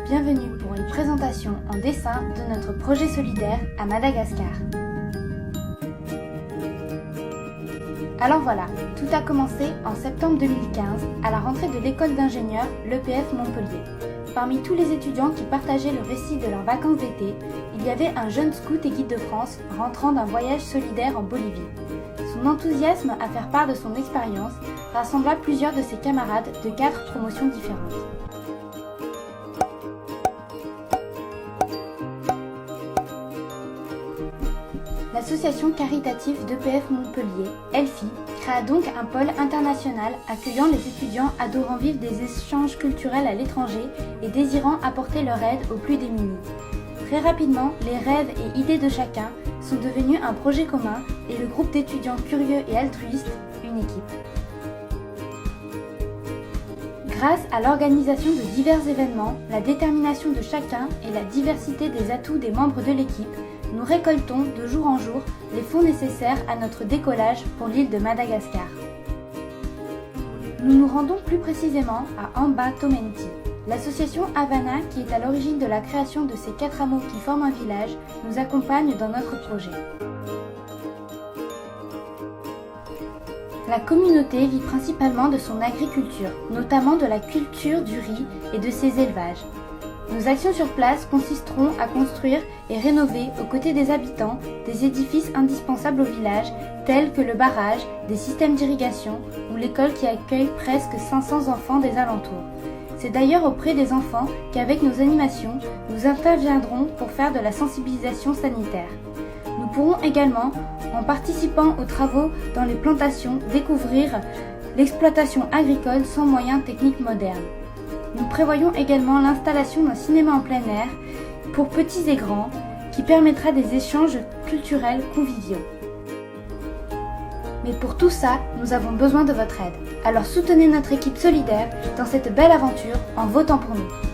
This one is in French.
Bienvenue pour une présentation en dessin de notre projet solidaire à Madagascar. Alors voilà, tout a commencé en septembre 2015 à la rentrée de l'école d'ingénieurs, l'EPF Montpellier. Parmi tous les étudiants qui partageaient le récit de leurs vacances d'été, il y avait un jeune scout et guide de France rentrant d'un voyage solidaire en Bolivie. Son enthousiasme à faire part de son expérience rassembla plusieurs de ses camarades de 4 promotions différentes. L'association caritative d'EPF Montpellier, ELFI, créa donc un pôle international accueillant les étudiants adorant vivre des échanges culturels à l'étranger et désirant apporter leur aide aux plus démunis. Très rapidement, les rêves et idées de chacun sont devenus un projet commun et le groupe d'étudiants curieux et altruistes, une équipe. Grâce à l'organisation de divers événements, la détermination de chacun et la diversité des atouts des membres de l'équipe, nous récoltons de jour en jour les fonds nécessaires à notre décollage pour l'île de Madagascar. Nous nous rendons plus précisément à Amba Tomenti. L'association Havana, qui est à l'origine de la création de ces 4 hameaux qui forment un village, nous accompagne dans notre projet. La communauté vit principalement de son agriculture, notamment de la culture du riz et de ses élevages. Nos actions sur place consisteront à construire et rénover aux côtés des habitants des édifices indispensables au village tels que le barrage, des systèmes d'irrigation ou l'école qui accueille presque 500 enfants des alentours. C'est d'ailleurs auprès des enfants qu'avec nos animations, nous interviendrons pour faire de la sensibilisation sanitaire. Nous pourrons également, en participant aux travaux dans les plantations, découvrir l'exploitation agricole sans moyens techniques modernes. Nous prévoyons également l'installation d'un cinéma en plein air pour petits et grands qui permettra des échanges culturels conviviaux. Mais pour tout ça, nous avons besoin de votre aide. Alors soutenez notre équipe solidaire dans cette belle aventure en votant pour nous.